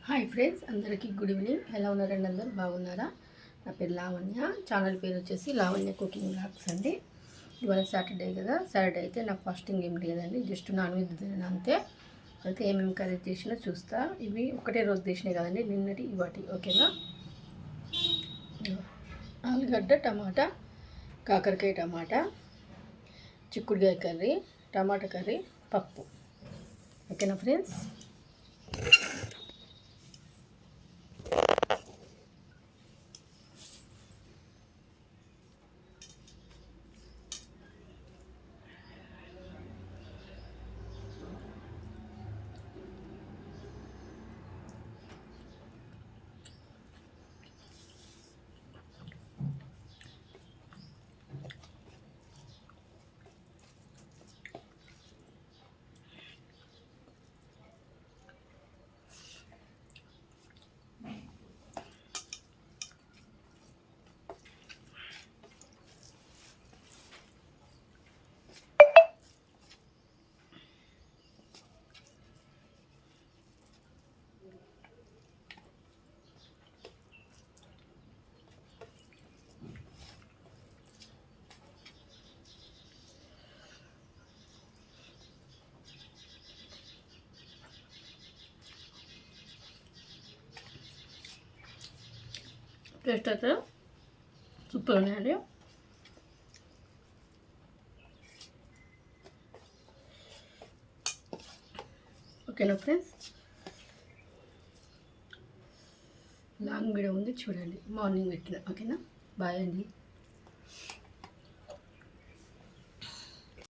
Hi friends, అందరికీ good evening. ఎలా ఉన్నారండి? అందరూ బాగున్నారా? నా పేరు లావణ్య. ఛానల్ పేరు వచ్చేసి లావణ్య కుకింగ్ బ్లాగ్స్ అండి. ఇవాళ సాటర్డే కదా. సాటర్డే అయితే నాకు ఫాస్టింగ్ ఏం లేదండి, జస్ట్ నాన్ వెజ్ తినను అంతే. అయితే ఏమేమి కర్రీ చేసినా చూస్తా. ఇవి ఒకటే రోజు చేసినాయి కదండి, నిన్నటి ఇవాటి. ఓకేనా? ఆలుగడ్డ టమాటా, కాకరకాయ టమాటా, చిక్కుడుకాయ కర్రీ, టమాటా కర్రీ, పప్పు. ఓకేనా ఫ్రెండ్స్? టేస్ట్ అయితే సూపర్ ఉన్నాయండి. ఓకేనా ఫ్రెండ్స్? లాంగ్ వీడియో ఉంది, చూడండి. మార్నింగ్ పెట్టిన. ఓకేనా? బాయ్ అండి.